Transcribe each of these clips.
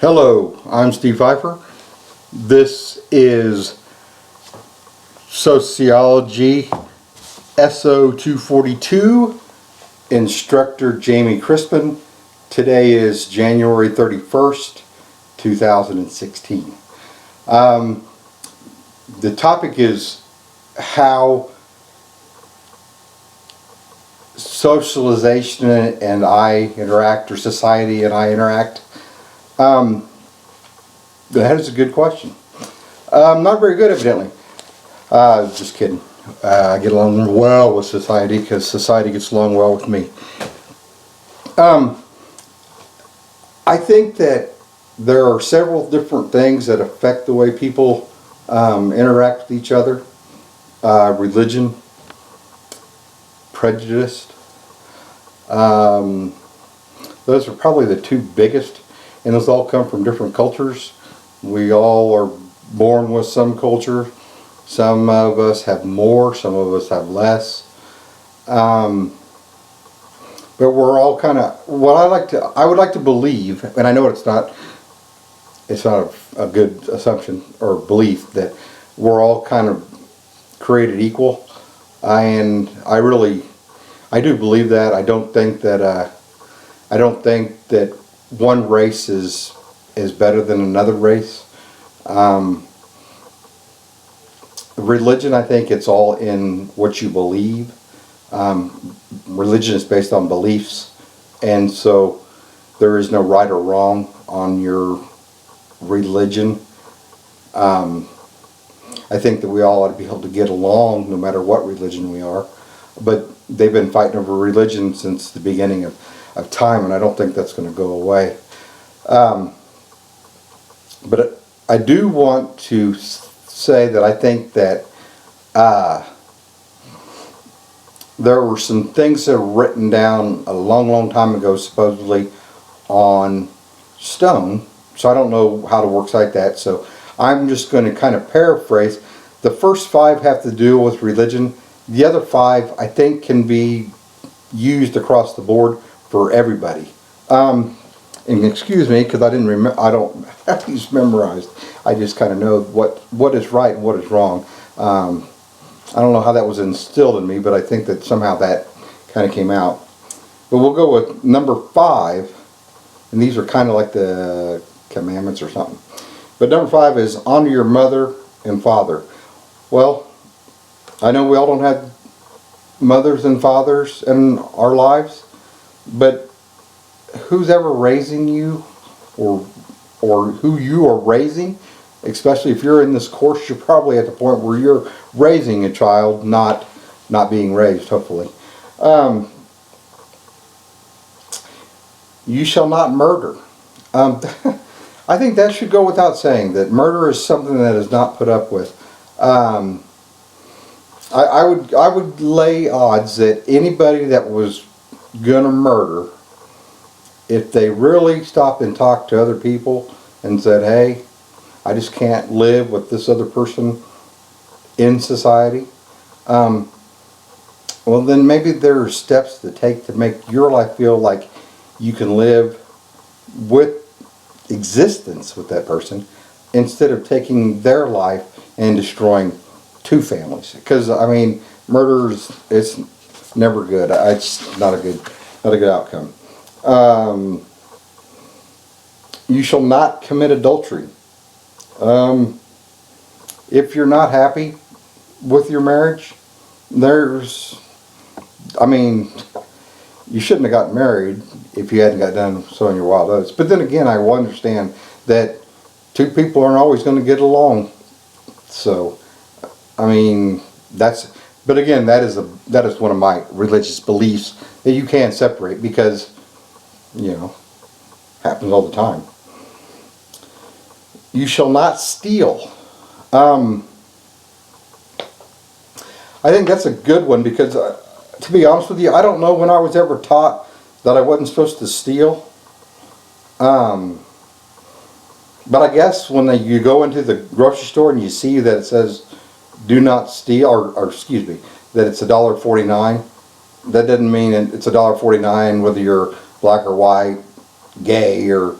Hello, I'm Steve Pfeiffer. This is Sociology SO 242, Instructor Jamie Crispin. Today is January 31st, 2016. The topic is how socialization and I interact, or society and I interact. That is a good question. Not very good, evidently. Just kidding. I get along well with society because society gets along well with me. I think that there are several different things that affect the way people interact with each other. Religion, prejudice. Those are probably the two biggest, and those all come from different cultures. We all are born with some culture. Some of us have more, some of us have less. But we're all kind of, I would like to believe, and I know it's not a good assumption or belief, that we're all kind of created equal. And I do believe that. I don't think that one race is better than another race. Religion, I think it's all in what you believe. Religion is based on beliefs, and so there is no right or wrong on your religion. I think that we all ought to be able to get along no matter what religion we are, but they've been fighting over religion since the beginning of time, and I don't think that's going to go away. But I do want to say that I think that there were some things that were written down a long time ago, supposedly, on stone. So I don't know how to worksite that. So I'm just going to kind of paraphrase. The first 5 have to do with religion. The other 5, I think, can be used across the board for everybody. And excuse me, because I don't have these memorized. I just kind of know what is right and what is wrong. I don't know how that was instilled in me, but I think that somehow that kind of came out. But we'll go with number 5, and these are kind of like the commandments or something. But number 5 is honor your mother and father. Well, I know we all don't have mothers and fathers in our lives, but who's ever raising you, or who you are raising, especially if you're in this course, you're probably at the point where you're raising a child, not being raised, hopefully. You shall not murder. I think that should go without saying, that murder is something that is not put up with. I would lay odds that anybody that was gonna murder, if they really stopped and talked to other people and said, hey, I just can't live with this other person in society, well, then maybe there are steps to take to make your life feel like you can live with existence with that person, instead of taking their life and destroying 2 families. Because, I mean, murder it's never good. It's not a good outcome. You shall not commit adultery. If you're not happy with your marriage, you shouldn't have gotten married if you hadn't got done sowing your wild oats. But then again, I will understand that 2 people aren't always going to get along. So, but again, that is one of my religious beliefs, that you can't separate, because, happens all the time. You shall not steal. I think that's a good one, because to be honest with you, I don't know when I was ever taught that I wasn't supposed to steal. But I guess when you go into the grocery store and you see that it says do not steal, or excuse me, that it's $1.49, that doesn't mean it's $1.49 whether you're black or white, gay or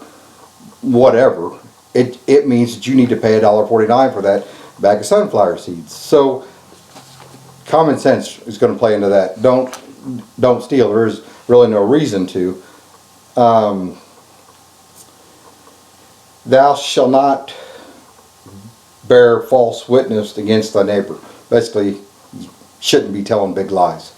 whatever, it means that you need to pay $1.49 for that bag of sunflower seeds. So common sense is going to play into that. Don't steal. There is really no reason to. Thou shalt not bear false witness against thy neighbor. Basically, you shouldn't be telling big lies.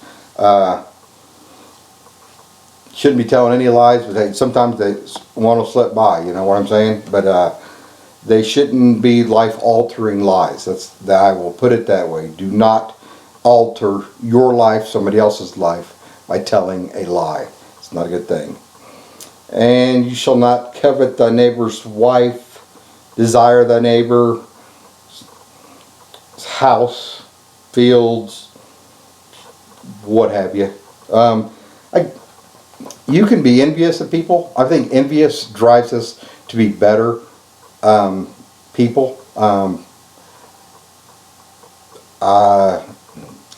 Shouldn't be telling any lies, but sometimes one will slip by, you know what I'm saying? But they shouldn't be life-altering lies. I will put it that way. Do not alter your life, somebody else's life, by telling a lie. It's not a good thing. And you shall not covet thy neighbor's wife, desire thy neighbor's house, fields, what have you. You can be envious of people. I think envious drives us to be better people.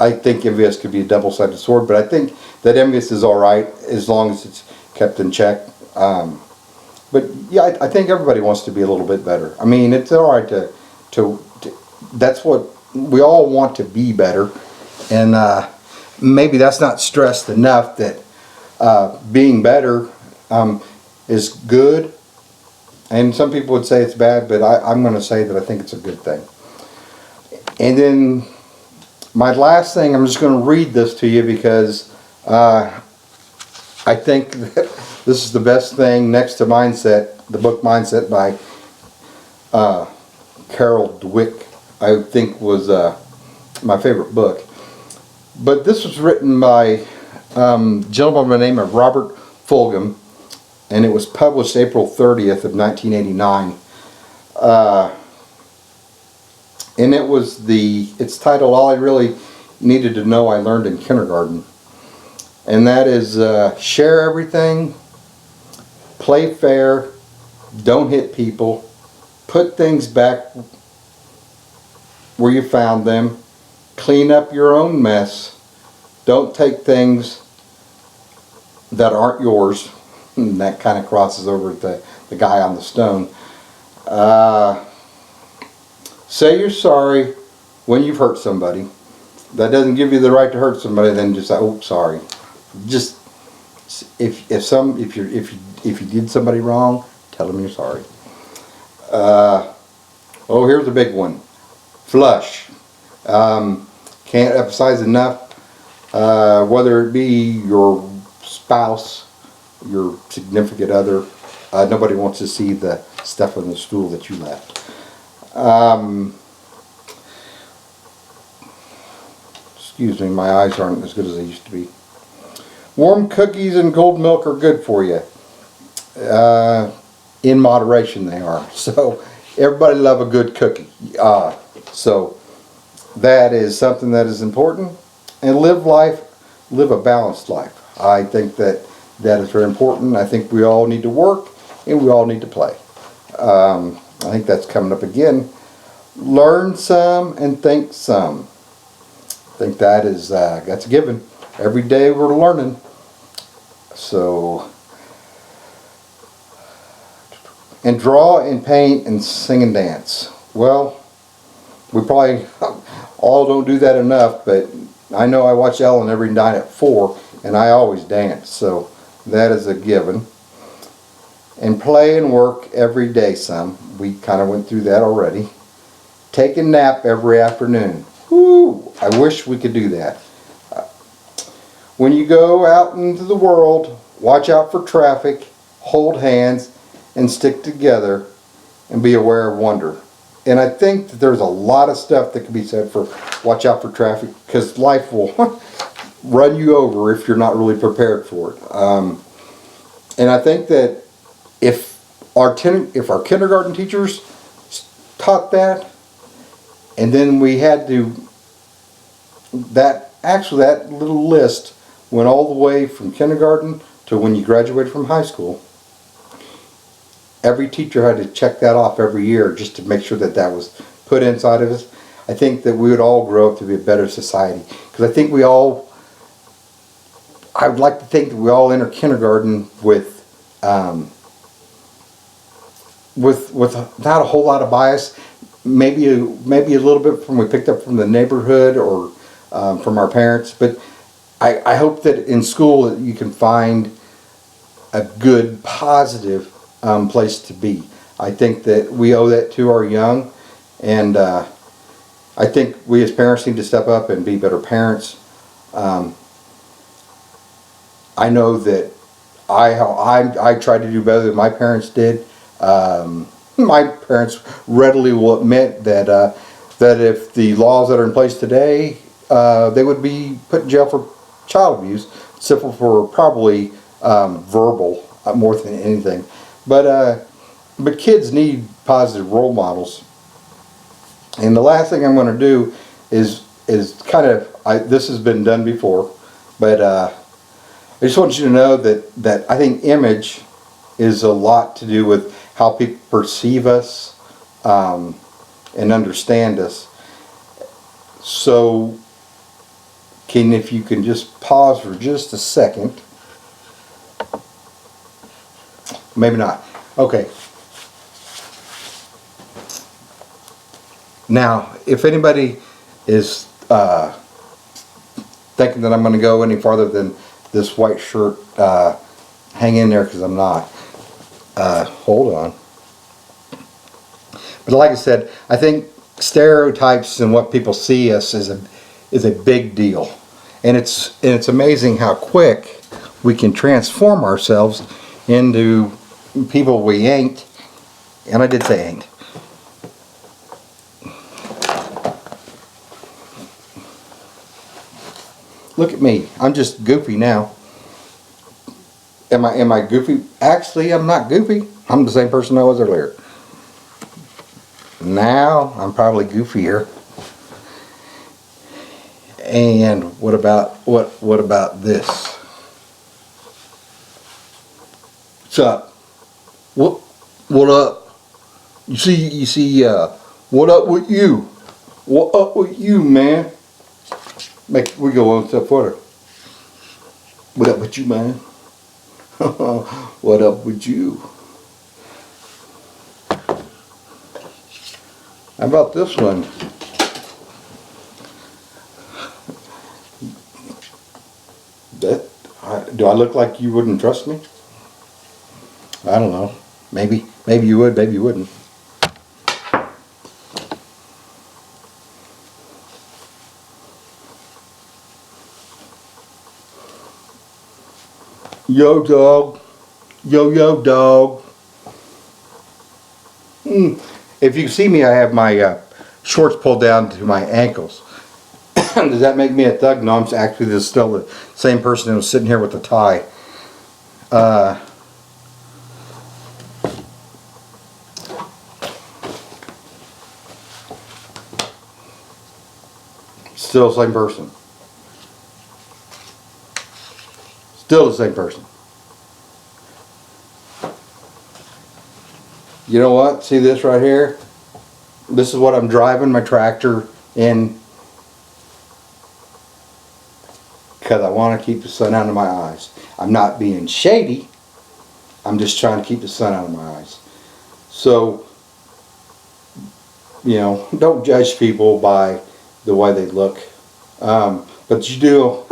I think envious could be a double-sided sword, but I think that envious is all right as long as it's kept in check. But yeah, I think everybody wants to be a little bit better. I mean, it's all right to that's what we all want, to be better, and maybe that's not stressed enough that being better is good, and some people would say it's bad, but I'm going to say that I think it's a good thing. And then my last thing, I'm just going to read this to you because I think that this is the best thing next to Mindset, the book Mindset by Carol Dweck. I think was my favorite book. But this was written by a gentleman by the name of Robert Fulghum, and it was published April 30th of 1989. And it's titled All I Really Needed to Know I Learned in Kindergarten. And that is share everything, play fair, don't hit people, put things back where you found them, clean up your own mess, don't take things that aren't yours. And that kind of crosses over the guy on the stone. Say you're sorry when you've hurt somebody. That doesn't give you the right to hurt somebody. Then just say, "Oh, sorry." Just if you did somebody wrong, tell them you're sorry. Oh, here's a big one. Flush. Can't emphasize enough. Whether it be your spouse, your significant other, nobody wants to see the stuff on the stool that you left. Excuse me, my eyes aren't as good as they used to be. Warm cookies and cold milk are good for you. In moderation they are. So everybody love a good cookie. So that is something that is important. And live a balanced life. I think that is very important. I think we all need to work and we all need to play. I think that's coming up again. Learn some and think some. I think that's a given. Every day we're learning. So, and draw and paint and sing and dance. Well, we probably all don't do that enough, but I know I watch Ellen every night at 4, and I always dance. So that is a given. And play and work every day some. We kind of went through that already. Take a nap every afternoon. Woo! I wish we could do that. When you go out into the world, watch out for traffic, hold hands, and stick together, and be aware of wonder. And I think that there's a lot of stuff that can be said for watch out for traffic, because life will run you over if you're not really prepared for it. And I think that if our kindergarten teachers taught that, and then we had that little list went all the way from kindergarten to when you graduated from high school. Every teacher had to check that off every year just to make sure that was put inside of us. I think that we would all grow up to be a better society. Because I think I would like to think that we all enter kindergarten with without a whole lot of bias. Maybe maybe a little bit from we picked up from the neighborhood or from our parents. But I hope that in school that you can find a good, positive place to be. I think that we owe that to our young, and I think we as parents need to step up and be better parents. I know that I tried to do better than my parents did. My parents readily will admit that that if the laws that are in place today, they would be put in jail for child abuse, except for probably verbal more than anything. But kids need positive role models. And the last thing I'm going to do is kind of this has been done before, but I just want you to know that I think image is a lot to do with how people perceive us and understand us. So, if you can just pause for just a second. Maybe not. Okay. Now, if anybody is thinking that I'm going to go any farther than this white shirt, hang in there because I'm not. Hold on. But like I said, I think stereotypes and what people see us is a big deal, and it's amazing how quick we can transform ourselves into people we ain't. And I did say ain't. Look at me. I'm just goofy now. Am I goofy? Actually, I'm not goofy. I'm the same person I was earlier. Now I'm probably goofier. And what about this? What's up? What up? You see what up with you? What up with you, man? We go one step further. What up with you, man? What up with you? How about this one? Do I look like you wouldn't trust me? I don't know. Maybe you would, maybe you wouldn't. Yo, dog. Yo, dog. If you see me, I have my shorts pulled down to my ankles. Does that make me a thug? No, I'm actually still the same person who was sitting here with the tie. Still the same person. Still the same person. You know what? See this right here? This is what I'm driving my tractor in because I want to keep the sun out of my eyes. I'm not being shady. I'm just trying to keep the sun out of my eyes. So, you know, don't judge people by the way they look. But you do,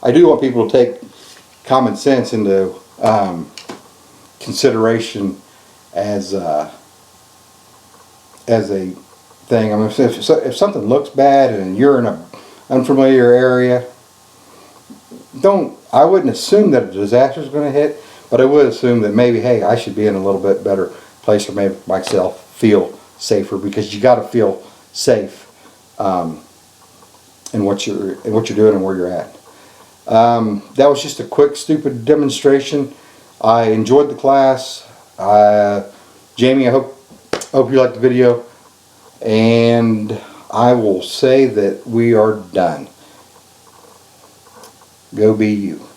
I do want people to take common sense into consideration as a thing. I mean, if something looks bad and you're in an unfamiliar area, I wouldn't assume that a disaster is going to hit, but I would assume that maybe, hey, I should be in a little bit better place or maybe myself feel safer, because you got to feel safe in what you're doing and where you're at. That was just a quick, stupid demonstration. I enjoyed the class. Jamie, I hope you liked the video, and I will say that we are done. Go be you.